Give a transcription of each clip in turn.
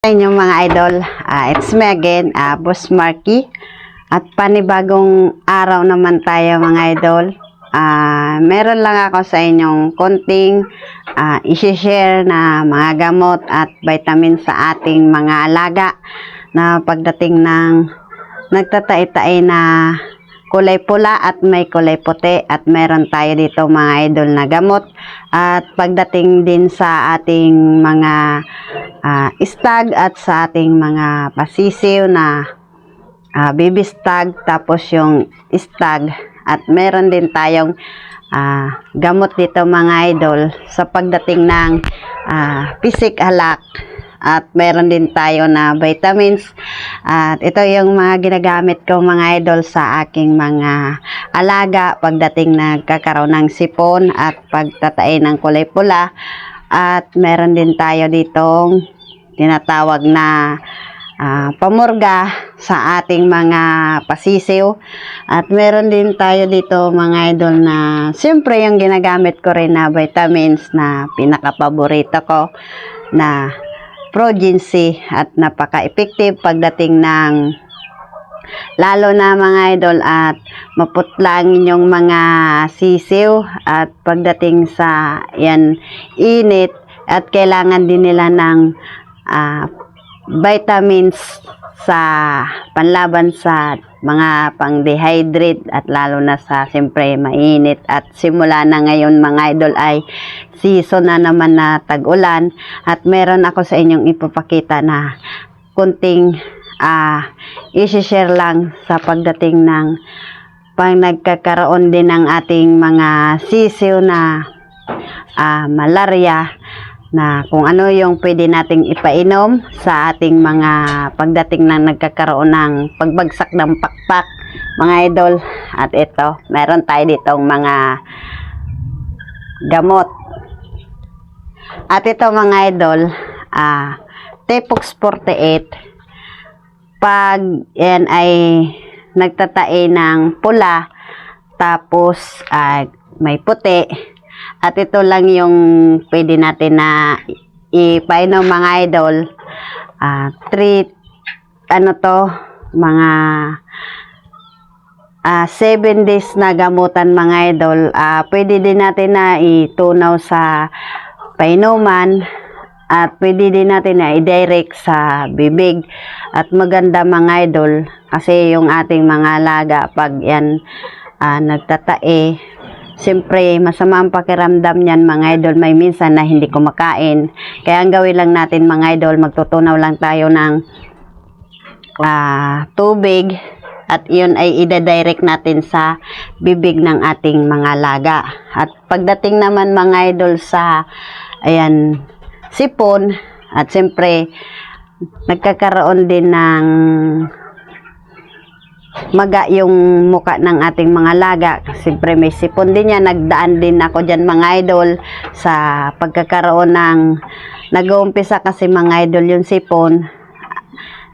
Inyong mga idol, it's me again, Boss Marky, at panibagong araw naman tayo mga idol. Meron lang ako sa inyong konting isi-share na mga gamot at vitamin sa ating mga alaga na pagdating ng nagtatai-tai na kulay pula at may kulay puti, at meron tayo dito mga idol na gamot. At pagdating din sa ating mga stag at sa ating mga pasisiw na baby stag, tapos yung stag, at meron din tayong gamot dito mga idol sa pagdating ng pisik halak, at meron din tayo na vitamins. At ito yung mga ginagamit ko mga idol sa aking mga alaga pagdating nagkakaroon ng sipon at pagtatai ng kulay pula. At meron din tayo ditong tinatawag na pamurga sa ating mga pasisiw. At meron din tayo dito mga idol na siyempre yung ginagamit ko rin na vitamins na pinaka-paborito ko na Progency, at napaka-effective pagdating ng lalo na mga idol at maputlang yung mga sisiw, at pagdating sa yan init, at kailangan din nila ng vitamins sa panlaban sa mga pang-dehydrate, at lalo na sa siyempre mainit, at simula na ngayon mga idol ay season na naman na tag-ulan. At meron ako sa inyong ipapakita na kunting isi-share lang sa pagdating ng pag nagkakaroon din ng ating mga sisiw na malaria, na kung ano yung pwede nating ipainom sa ating mga pagdating ng nagkakaroon ng pagbagsak ng pakpak mga idol. At ito, meron tayo ditong mga gamot. At ito mga idol, Tepox 48, pag yan ay nagtatai ng pula tapos may puti, at ito lang yung pwede natin na ipainom mga idol. 7 days na gamutan mga idol. Pwede din natin na itunaw sa painuman, at pwede din natin na i-direct sa bibig. At maganda mga idol kasi yung ating mga alaga pag yan nagtatae, siyempre masama ang pakiramdam niyan mga idol, may minsan na hindi kumakain. Kaya ang gawin lang natin mga idol, magtutunaw lang tayo ng tubig, at yun ay ida-direct natin sa bibig ng ating mga alaga. At pagdating naman mga idol sa sipon, at siyempre nagkakaroon din ng maga yung muka ng ating mga alaga, siyempre may sipon din yan. Nagdaan din ako dyan mga idol sa pagkakaroon ng nag-uumpisa kasi mga idol yung sipon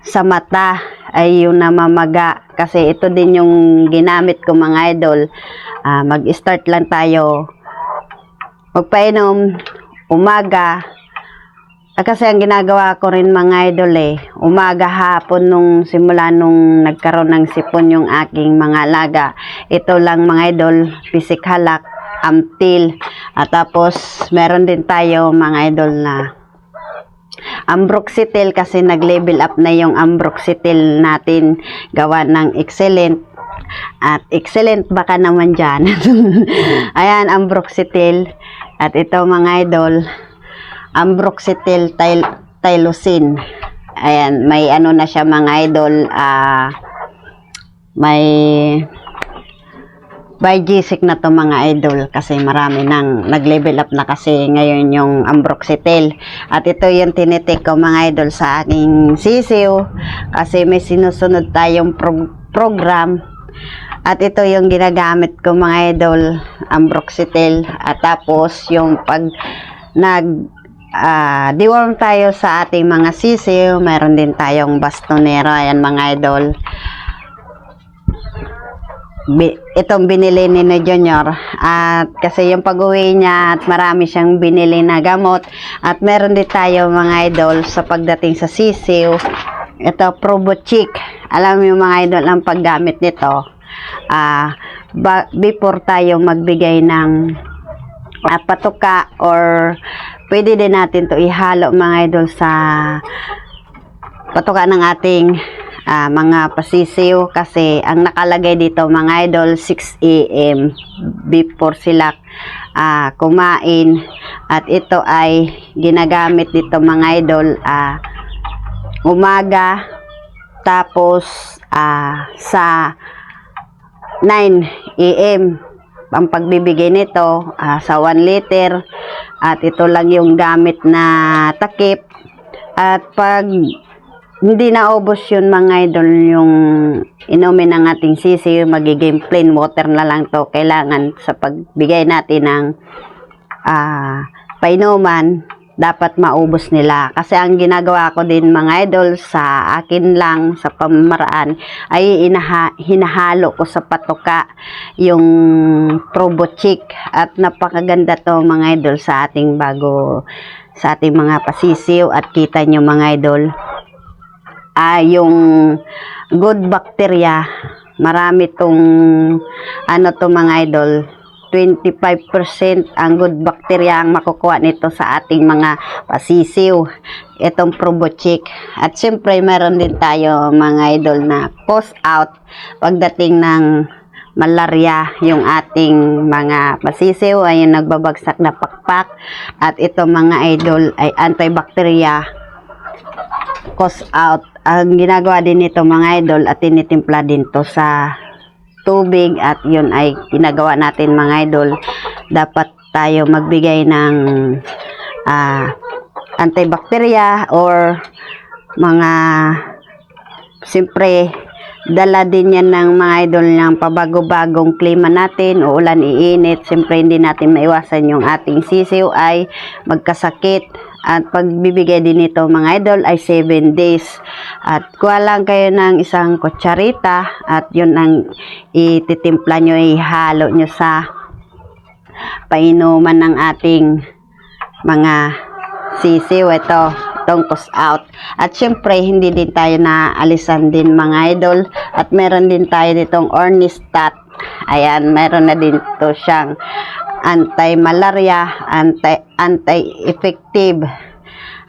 sa mata ay yung namamaga, kasi ito din yung ginamit ko mga idol. Mag-start lang tayo magpainom umaga, kasi ang ginagawa ko rin mga idol umaga hapon nung simula nung nagkaroon ng sipon yung aking mga alaga. Ito lang mga idol, pisik halak, amtil, at tapos meron din tayo mga idol na ambroxetil, kasi nag-level up na yung ambroxetil natin gawa ng excellent. At excellent baka naman dyan. Ayan, ambroxetil. At ito mga idol, ambroxetil tylosin. Ayan, may ano na siya mga idol, may biogesic na to mga idol, kasi marami nang nag-level up na kasi ngayon yung ambroxetil. At ito yung tinitik ko mga idol sa aking sisiw, kasi may sinusunod tayong program. At ito yung ginagamit ko mga idol, ambroxetil. At tapos yung pag deworm tayo sa ating mga sisiw, mayroon din tayong bastonero. Ayan mga idol, itong binili ni na Junior, at kasi yung pag-uwi niya at marami siyang binili na gamot, at meron din tayo mga idol sa pagdating sa sisiw. Ito, Probo Chick. Alam mo yung mga idol ang paggamit nito, before tayo magbigay ng patuka, or pwede din natin to ihalo mga idol sa patuka ng ating mga pasisiw, kasi ang nakalagay dito mga idol 6 AM before sila kumain, at ito ay ginagamit dito mga idol umaga, tapos sa 9 AM ang pagbibigay nito sa 1 liter, at ito lang yung gamit na takip. At pag hindi naubos yun mga idol, yung inumin ng ating sisiw, magiging plain water na lang to. Kailangan sa pagbigay natin ng painuman, dapat maubos nila. Kasi ang ginagawa ko din mga idol, sa akin lang, sa pamamaraan, ay hinahalo ko sa patuka yung Probo Chick. At napakaganda to mga idol sa ating sa ating mga pasisiw. At kita nyo mga idol, yung good bacteria, marami tong to mga idol, 25% ang good bacteria ang makukuha nito sa ating mga pasisiw, itong Probo Chick. At siyempre meron din tayo mga idol na post out pagdating ng malaria yung ating mga pasisiw, ay yung nagbabagsak na pakpak. At ito mga idol ay antibacteria cause out. Ang ginagawa din nito mga idol, at tinitimpla din to sa tubig, at yun ay ginagawa natin mga idol. Dapat tayo magbigay ng antibacteria, or mga siyempre dala din yan ng mga idol ng pabago-bagong klima natin, uulan, iinit. Siyempre hindi natin maiwasan yung ating sisiw ay magkasakit. At pagbibigay din nito mga idol ay 7 days. At kuha lang kayo ng isang kutsarita, at yun ang ititimpla nyo, ihalo nyo sa painuman ng ating mga sisiw. Itong push out. At syempre hindi din tayo naalisan din mga idol, at meron din tayo ditong Ornistat. Ayan, meron na din to siyang anti-malaria, anti-effective.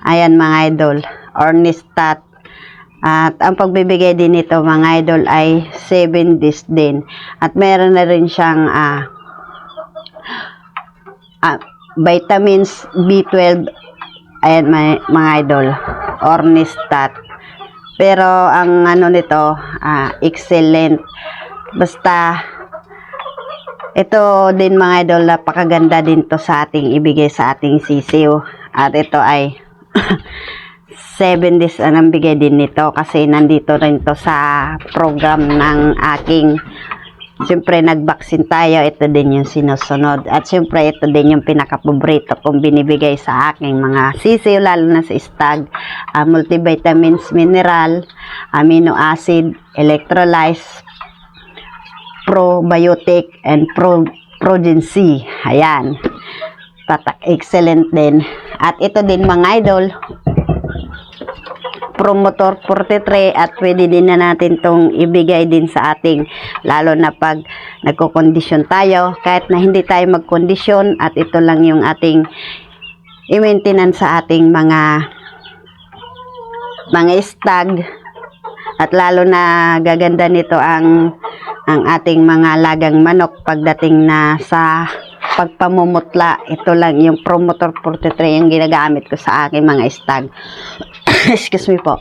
Ayan mga idol, Ornistat. At ang pagbibigay din nito mga idol ay 7 days din. At meron na rin siyang vitamins B12. Ayan mga idol, Ornistat. Pero ang nito, excellent. Basta ito din mga idol, napakaganda din to sa ating ibigay sa ating sisiw. At ito ay 7 days ang bigay din nito, kasi nandito rin to sa program ng aking, siyempre nag-vaccine tayo, ito din yung sinusunod. At siyempre ito din yung pinakapaborito kong binibigay sa aking mga sisiw, lalo na sa stag. Multivitamins, mineral, amino acid, electrolytes, probiotic, and protein C. Ayan, excellent din. At ito din mga idol, Promotor 43, at pwede din na natin tong ibigay din sa ating, lalo na pag nagkokondisyon tayo, kahit na hindi tayo magkondisyon. At ito lang yung ating i-maintenance sa ating mga stag. At lalo na gaganda nito ang ating mga lagang manok pagdating na sa pagpamumutla. Ito lang yung Promotor 43 yung ginagamit ko sa aking mga stag. Excuse me po.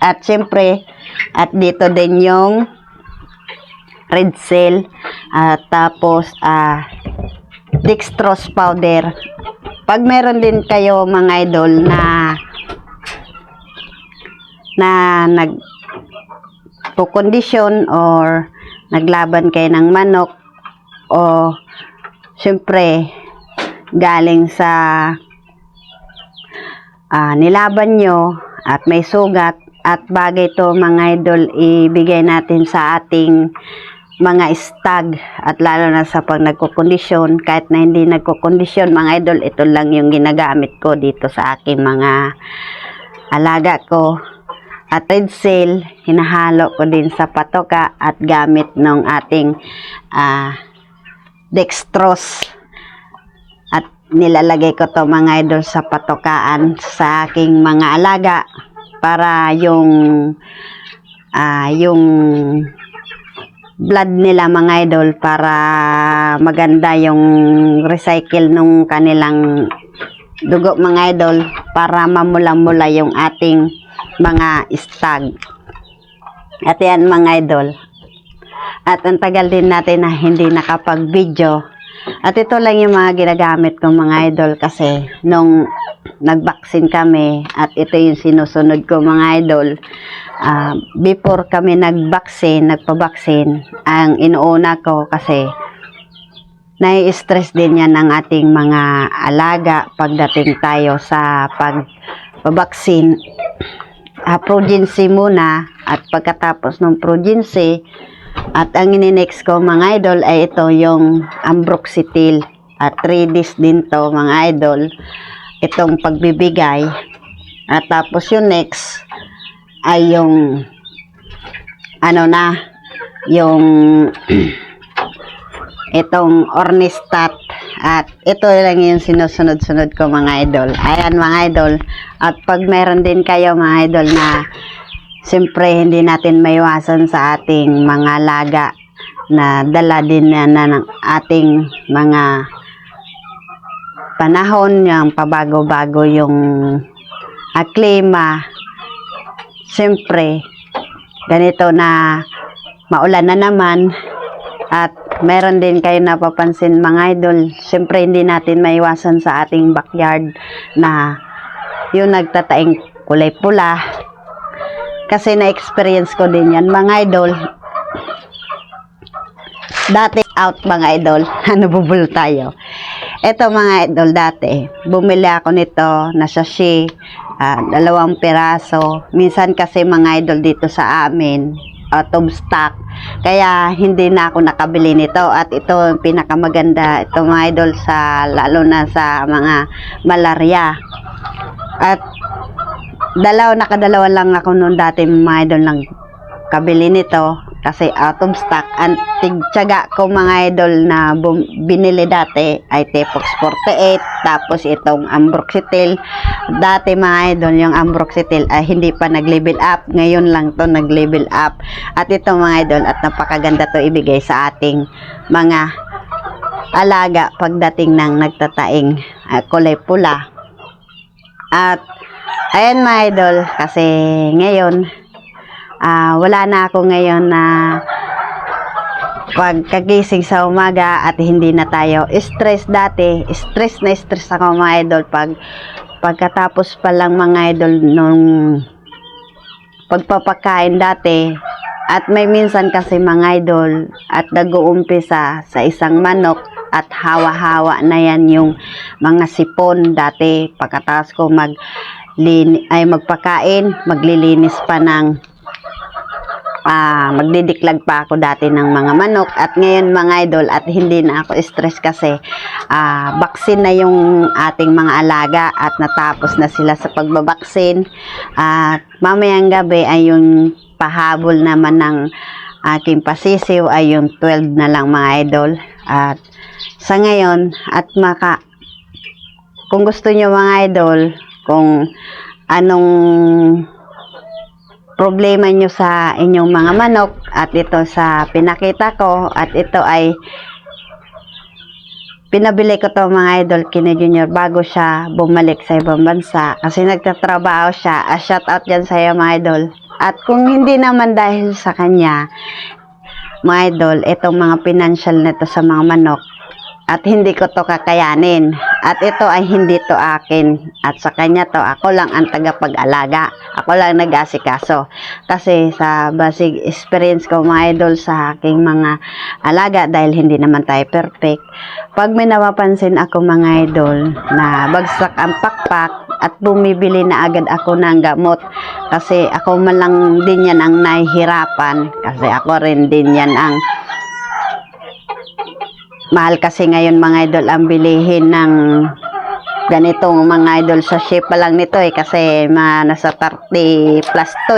At syempre, at dito din yung red cell, tapos dextrose powder. Pag meron din kayo mga idol na nagpo-condition or naglaban kayo ng manok, o syempre galing sa nilaban nyo at may sugat, at bagay to mga idol ibigay natin sa ating mga stag at lalo na sa pag nagkukondisyon. Kahit na hindi nagkukondisyon mga idol, ito lang yung ginagamit ko dito sa aking mga alaga ko. At red cell, hinahalo ko din sa patoka at gamit ng ating dextrose. At nilalagay ko to mga idol sa patokaan sa aking mga alaga para yung blood nila mga idol, para maganda yung recycle nung kanilang dugo mga idol, para mamula-mula yung ating mga stag. At yan mga idol, at ang tagal din natin na hindi nakapag-video, at ito lang yung mga ginagamit kong mga idol kasi nung nag-vaccine kami, at ito yung sinusunod ko mga idol. Before kami nagpa-vaccine, ang inuuna ko kasi nai-stress din yan ng ating mga alaga pagdating tayo sa pag-vaccine. Progency muna, at pagkatapos ng progency, at ang ininext ko mga idol ay ito yung ambroxetil, at 3 days din to mga idol itong pagbibigay. At tapos yung next ay yung yung itong Ornistat, at ito lang yung sinusunod-sunod ko mga idol. Ayan mga idol, at pag meron din kayo mga idol na siyempre hindi natin maiwasan sa ating mga alaga na dala din na ng ating mga panahon, yung pabago-bago yung klima. Siyempre ganito na maulan na naman, at meron din kayo napapansin mga idol, siyempre hindi natin maiwasan sa ating backyard na yung nagtataing kulay pula, kasi na-experience ko din yan mga idol. Dati out mga idol, nabubul tayo. Ito mga idol, dati bumili ako nito na sachet, 2 piraso. Minsan kasi mga idol dito sa amin out of stock, kaya hindi na ako nakabili nito. At ito yung pinakamaganda, ito mga idol, sa lalo na sa mga malaria. At nakadalawa lang ako noon dati mga idol nang kabili nito kasi out of stock. Ang tigtyaga ko mga idol na binili dati ay Tepox 48, tapos itong ambroxetil. Dati mga idol, yung ambroxetil ay hindi pa nag-level up, ngayon lang to nag-level up. At ito mga idol, at napakaganda to ibigay sa ating mga alaga pagdating ng nagtataing kulay pula. At ayan mga idol, kasi ngayon wala na ako ngayon na pagkagising sa umaga at hindi na tayo stress. Dati stress na stress ako mga idol pagkatapos pa lang mga idol nung pagpapakain dati. At may minsan kasi mga idol at nag-uumpisa sa isang manok at hawa-hawa na yan yung mga sipon. Dati pagkatapos ko magpakain, maglilinis pa ng magdidiklag pa ako dati ng mga manok. At ngayon mga idol, at hindi na ako stress kasi vaccine na yung ating mga alaga at natapos na sila sa pagbabaksin. At mamayang gabi ay yung pahabol naman ng aking pasisiw ay yung 12 na lang mga idol. At sa ngayon, at kung gusto nyo mga idol, kung anong problema nyo sa inyong mga manok, at ito sa pinakita ko, at ito ay pinabili ko to mga idol kina Junior bago siya bumalik sa ibang bansa kasi nagtatrabaho siya. Shout out dyan sa iyo mga idol. At kung hindi naman dahil sa kanya mga idol, itong mga financial nito sa mga manok, at hindi ko to kakayanin, at ito ay hindi to akin, at sa kanya to, ako lang ang tagapag-alaga, ako lang nag-asikaso. Kasi sa basic experience ko mga idol sa aking mga alaga, dahil hindi naman tayo perfect, pag may napapansin ako mga idol na bagsak ang pakpak, at bumibili na agad ako ng gamot, kasi ako man lang din yan ang nahihirapan, kasi ako rin din yan ang mahal kasi ngayon mga idol ang bilihin ng ganitong mga idol. Sa shape pa lang nito kasi nasa 30 plus to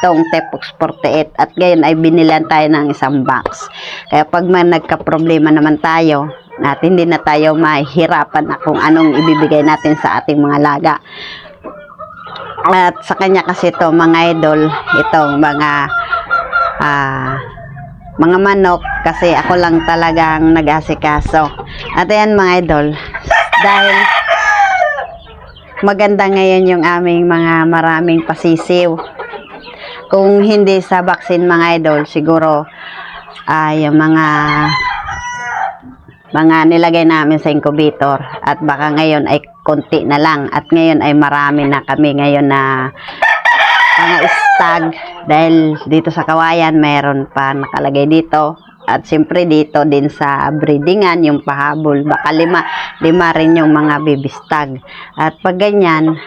itong Tepox 48, at ngayon ay binilan tayo ng isang box. Kaya pag may nagka-problema naman tayo at hindi na tayo mahihirapan na kung anong ibibigay natin sa ating mga alaga. At sa kanya kasi to mga idol, itong mga manok, kasi ako lang talagang nag-asikaso. At ayan mga idol, dahil maganda ngayon yung aming mga maraming pasisiw. Kung hindi sa vaccine mga idol, siguro yung mga nilagay namin sa incubator, at baka ngayon ay konti na lang, at ngayon ay marami na kami ngayon na mga stag, dahil dito sa Kawayan mayroon pa nakalagay dito, at siyempre dito din sa breedingan yung pahabol, baka lima rin yung mga baby stag. At pag ganyan,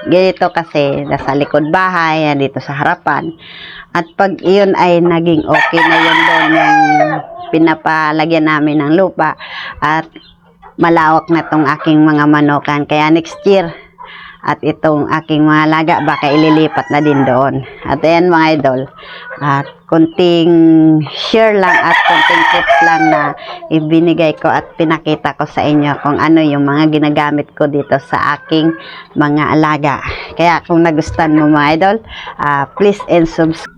ganito kasi nasa likod bahay, dito sa harapan, at pag iyon ay naging okay na yun doon yung pinapalagyan namin ng lupa, at malawak na tong aking mga manokan, kaya next year at itong aking mga alaga baka ililipat na din doon. At ayan mga idol, at konting share lang at konting tips lang na ibinigay ko at pinakita ko sa inyo kung ano yung mga ginagamit ko dito sa aking mga alaga. Kaya kung nagustuhan mo mga idol, please and subscribe.